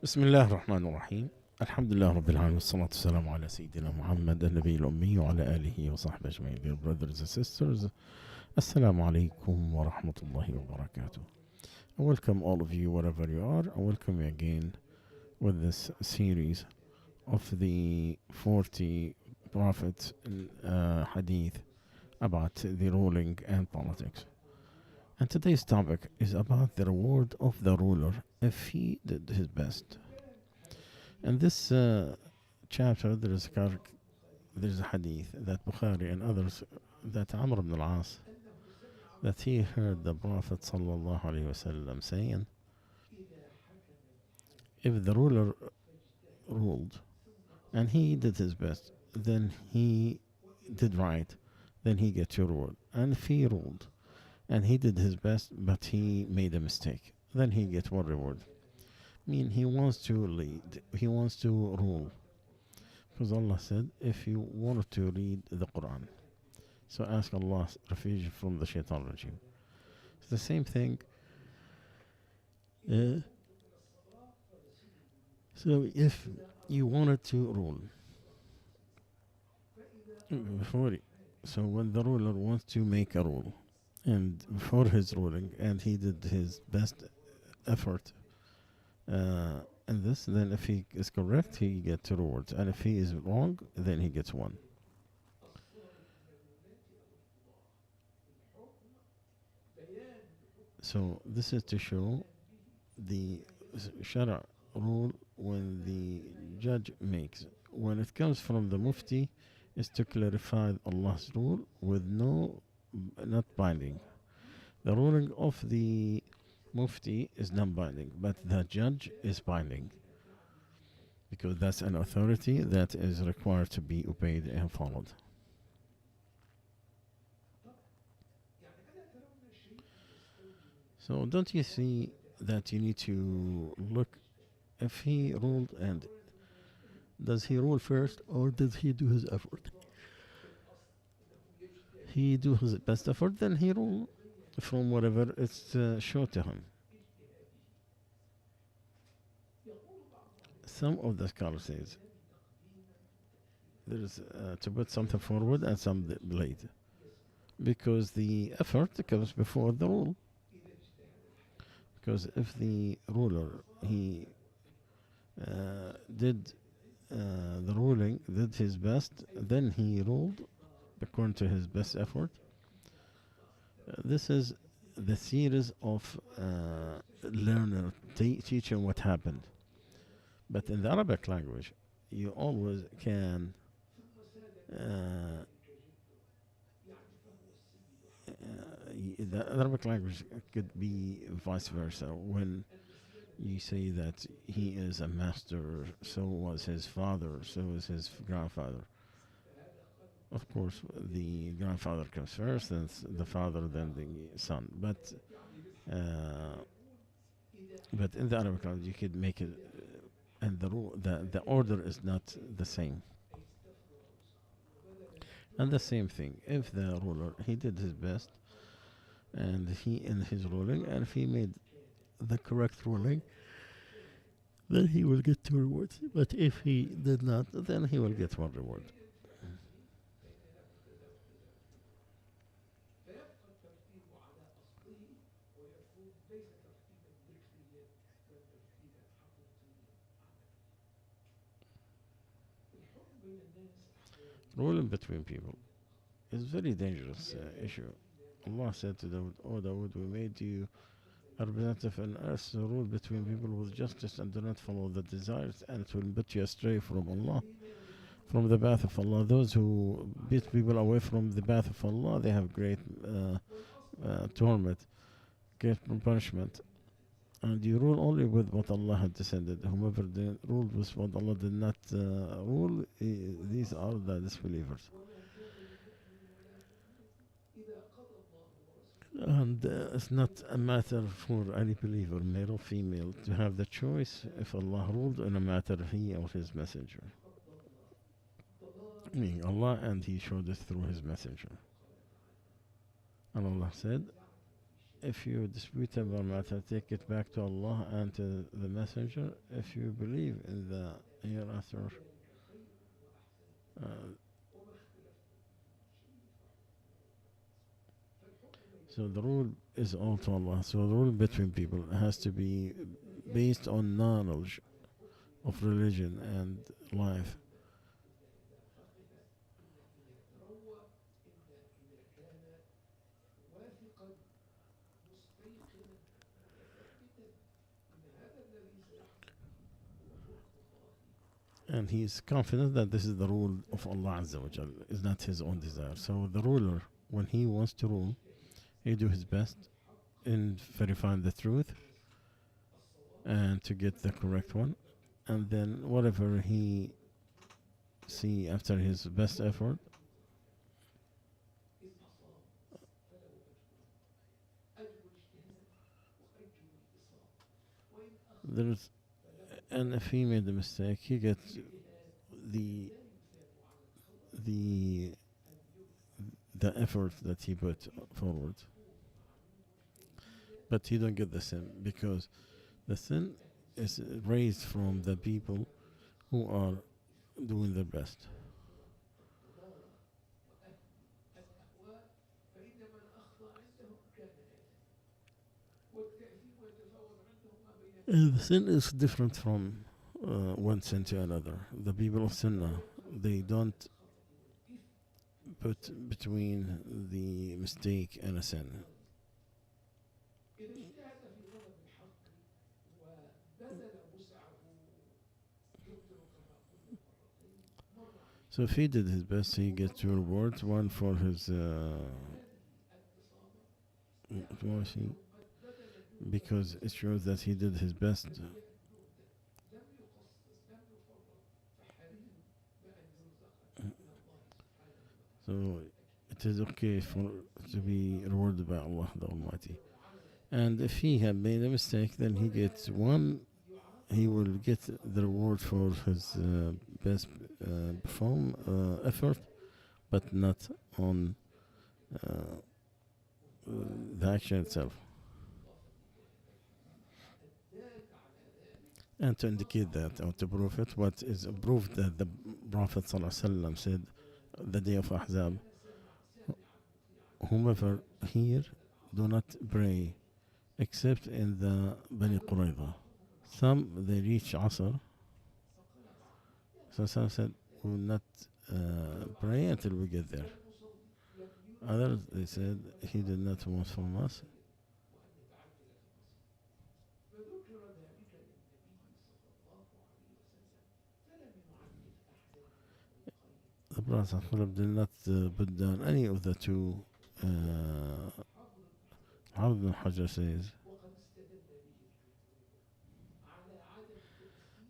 بسم الله الرحمن الرحيم. الحمد لله رب العالمين والصلاة والسلام على سيدنا محمد النبي الأمي وعلى آله وصحبه أجمعين. Dear brothers and sisters, Assalamu alaikum wa rahmatullahi wa barakatuh. I welcome all of you wherever you are. I welcome you again with this series of the 40 Prophets Hadith about the ruling and politics. And today's topic is about the reward of the ruler if he did his best. In this chapter, there is a hadith that Bukhari and others, that Amr ibn al-As, that he heard the Prophet sallallahu alaihi wasallam saying, if the ruler ruled and he did his best, then he did right, then he gets your reward. And if he ruled and he did his best but he made a mistake, then he gets one reward. He wants to lead, he wants to rule, because Allah said if you want to read the Quran, so ask Allah's refuge from the shaitan regime. It's the same thing. So if you wanted to rule, so when the ruler wants to make a rule, and before his ruling, and he did his best effort in this, then if he is correct, he gets rewards, and if he is wrong, then he gets one. So this is to show the Sharia rule when the judge makes. When it comes from the Mufti, is to clarify Allah's rule with not binding. The ruling of the Mufti is not binding, but the judge is binding, because that's an authority that is required to be obeyed and followed. So don't you see that you need to look if he ruled, and does he rule first or did he do his effort? He do his best effort, then he rule from whatever it's shown to him. Some of the scholars says there is to put something forward and some late, because the effort comes before the rule. Because if the ruler he did the ruling, did his best, then he ruled according to his best effort. This is the series of learner teaching what happened. But in the Arabic language, you always can the Arabic language could be vice versa. When you say that he is a master, so was his father, so is his grandfather. Of course, the grandfather comes first, then the father, then the son. But in the Arabic language, you could make it, and the order is not the same. And the same thing, if the ruler he did his best, and he in his ruling, and if he made the correct ruling, then he will get 2 rewards. But if he did not, then he will get 1 reward. Ruling between people is a very dangerous issue. Allah said to Dawood, "O Dawood, we made you a representative on earth to rule between people with justice, and do not follow the desires, and it will put you astray from Allah, from the path of Allah. Those who beat people away from the path of Allah, they have great torment, great punishment. And you rule only with what Allah had descended. Whomever ruled with what Allah did not rule, these are the disbelievers." And it's not a matter for any believer, male or female, to have the choice if Allah ruled in a matter, he or his messenger. Meaning Allah, and he showed us through his messenger. And Allah said, if you dispute about a matter, take it back to Allah and to the Messenger. If you believe in the hereafter, uh, so the rule is all to Allah. So the rule between people has to be based on knowledge of religion and life. And he is confident that this is the rule of Allah Azza wa Jal, is not his own desire. So the ruler, when he wants to rule, he do his best in verifying the truth and to get the correct one. And then whatever he see after his best effort, there's, and if he made a mistake, he gets the the the effort that he put forward, but he don't get the sin, because the sin is raised from the people who are doing their best. And the sin is different from one sin to another. The people of Sunnah, they don't put between the mistake and a sin. So if he did his best, he gets two rewards. One for his because it shows that he did his best. So it is okay for to be rewarded by Allah the Almighty. And if he had made a mistake, then he gets one. He will get the reward for his best effort, but not on the action itself. And to indicate that, or to prove it, what is proved that the Prophet ﷺ said the day of Ahzab, whomever here do not pray except in the Bani Qurayza. Some they reach Asr, so some said we will not pray until we get there. Others they said he did not want from us. The Prophet did not put down any of the two. Ibn Hajar says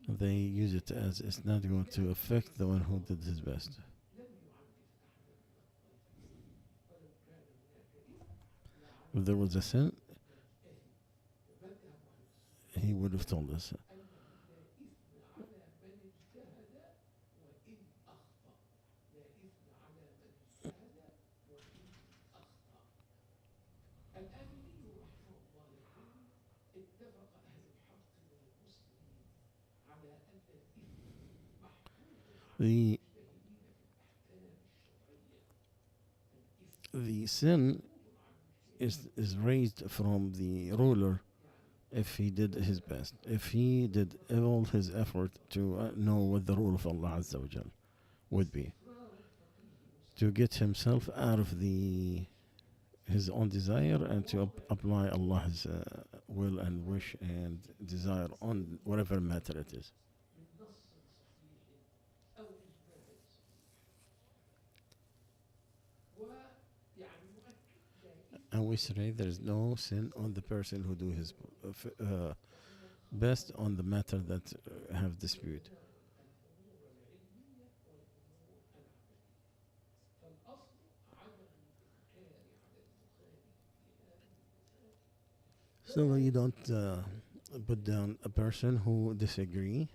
they use it as it's not going to affect the one who did his best. If there was a sin, he would have told us. The sin is raised from the ruler if he did his best. If he did all his effort to know what the rule of Allah Azza wa Jal would be, to get himself out of his own desire and to apply Allah's will and wish and desire on whatever matter it is. And we say there is no sin on the person who do his best on the matter that have dispute. So you don't put down a person who disagree,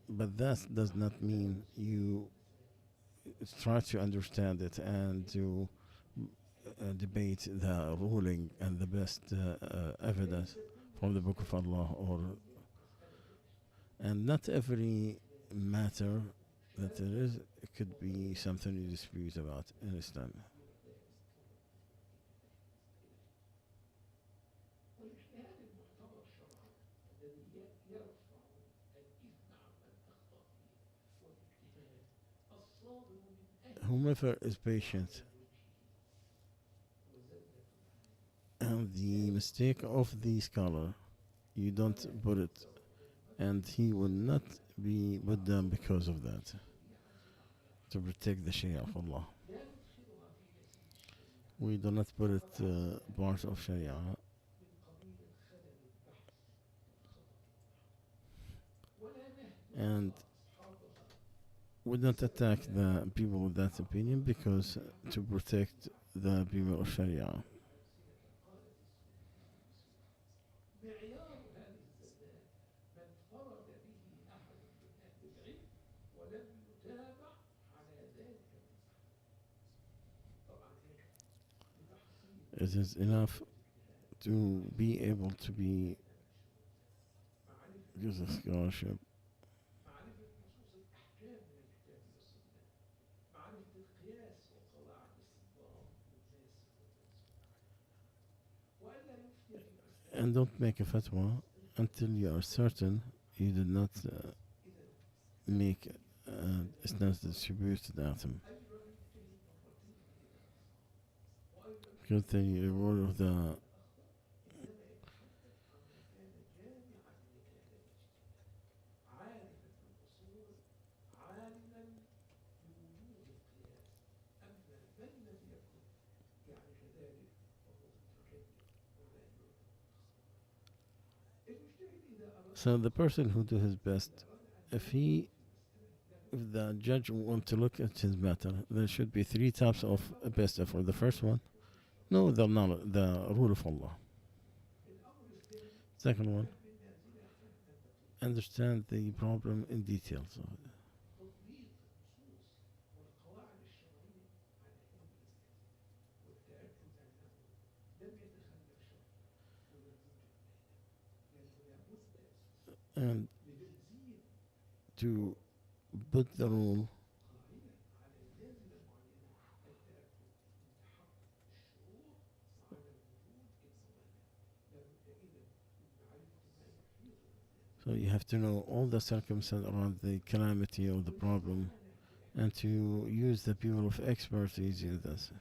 but that does not mean you try to understand it and to debate the ruling and the best evidence from the Book of Allah, and not every matter that there is, it could be something you dispute about in Islam. Whomever is patient and the mistake of the scholar, you don't put it, and he will not be put down because of that, to protect the Sharia of Allah. We do not put it part of Sharia, and we don't attack the people with that opinion because to protect the people of Sharia. It is enough to be able to be use a scholarship and don't make a fatwa until you are certain you did not make Islam's distributed atom. Because the reward of the so the person who do his best, if the judge want to look at his matter, there should be three types of best effort. The first one, know the knowledge, the rule of Allah. Second one, understand the problem in details. And to put the rule so you have to know all the circumstances around the calamity or the problem and to use the people of expertise in this.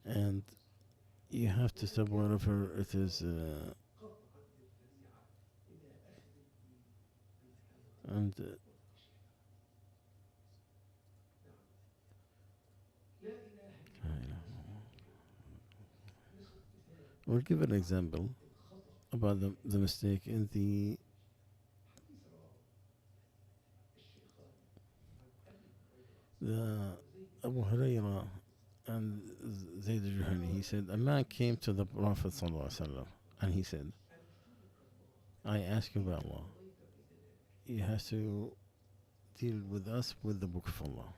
And you have to stop wherever it is and we'll give an example about the mistake in the Abu Hurairah and Zayd al-Juhani. He said a man came to the Prophet ﷺ and he said, I ask you about Allah. You have to deal with us with the Book of Allah.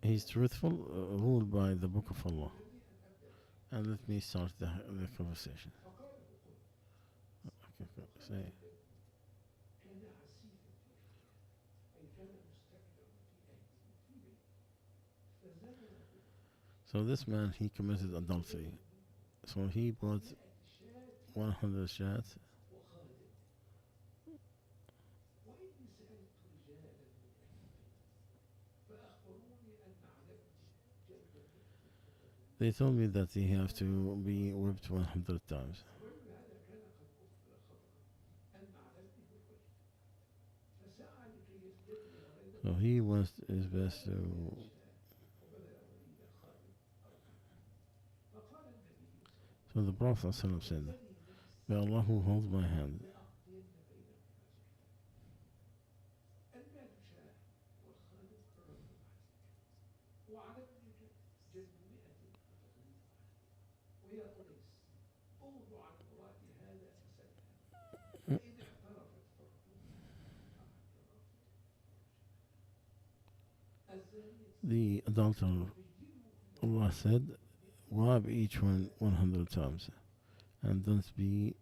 He's truthful, ruled by the Book of Allah. And let me start the conversation. Okay, say. So this man, he committed adultery. So he bought 100 shat. They told me that he have to be whipped 100 times. So he was his best to. So the Prophet ﷺ said, by Allah who holds my hand, the adulterer, Allah said, rob each one 100 times, and don't be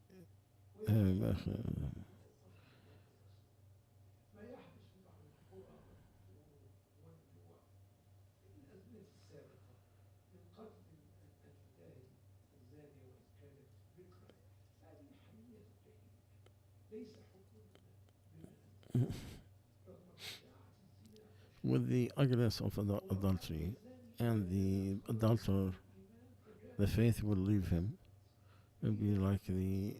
with the ugliness of adultery and the adulterer, the faith will leave him. It will be like the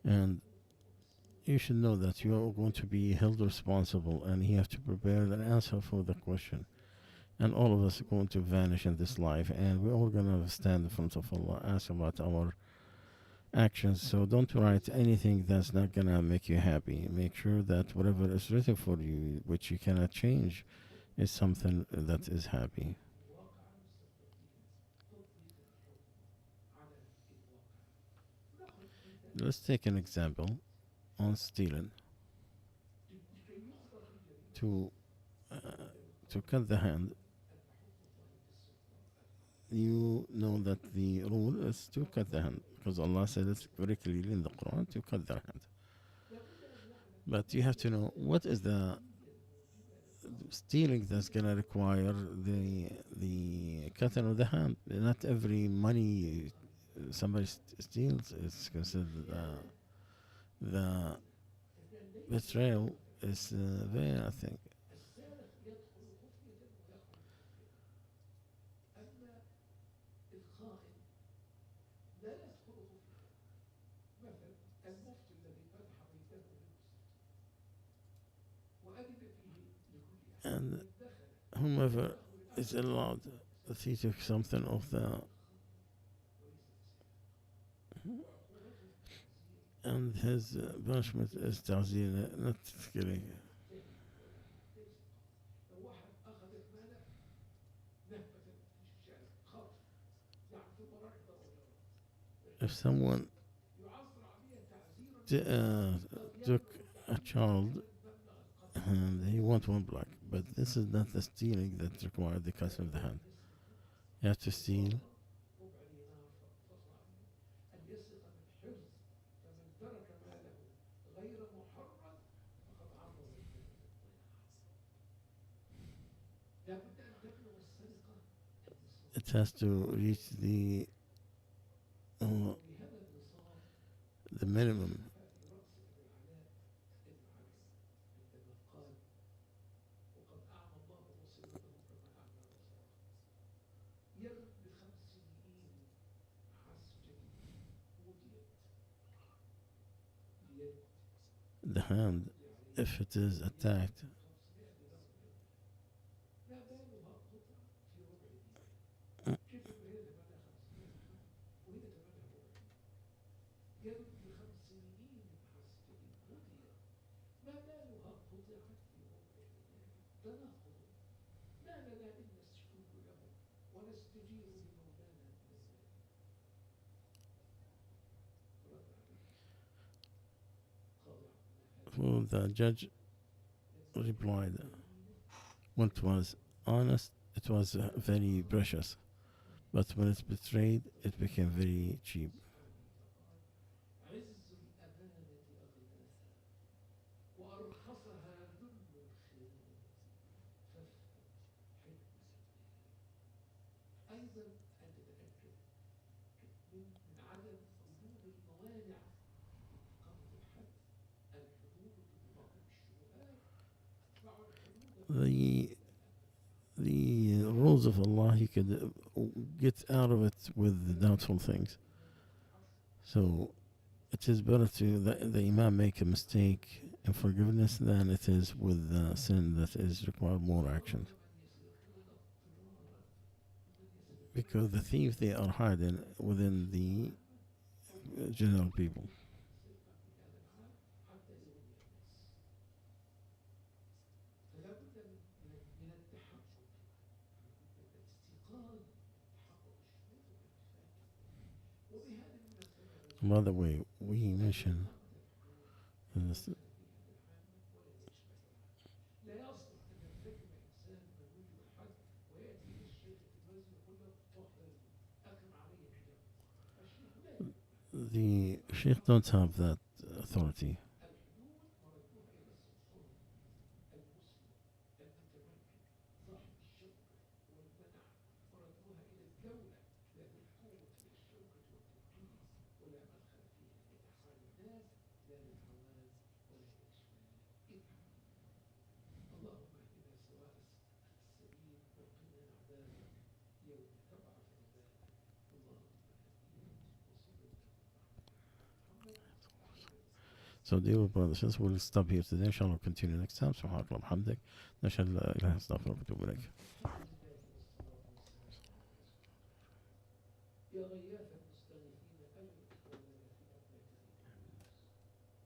and you should know that you are going to be held responsible, and you have to prepare an answer for the question. And all of us are going to vanish in this life, and we're all going to stand in front of Allah, ask about our actions. So don't write anything that's not going to make you happy. Make sure that whatever is written for you, which you cannot change, is something that is happy. Let's take an example on stealing. To uh, to cut the hand, you know that the rule is to cut the hand, because Allah said it very clearly in the Quran to cut the hand. But you have to know what is the stealing that's gonna require the cutting of the hand. Not every money somebody steals is considered the betrayal is very, I think. And whomever is allowed that he took something of the, and his punishment is ta'zir, not killing. If someone took a child and he wants one black, but this is not the stealing that required the cutting of the hand. You have to steal. It has to reach uh, the minimum. The hand, if it is attacked, well, the judge replied, when it was honest, it was very precious, but when it's betrayed, it became very cheap. the rules of Allah, he could get out of it with the doubtful things. So it is better to the Imam make a mistake and forgiveness than it is with sin that is require more action. Because the thieves, they are hiding within the general people. By the way, we mentioned this, the Sheikh don't have that authority. So dear brothers and sisters, we'll stop here today. Inshallah, we'll continue next time. سبحانك اللهم وبحمدك نشهد أن لا إله إلا أنت نستغفرك ونتوب إليك.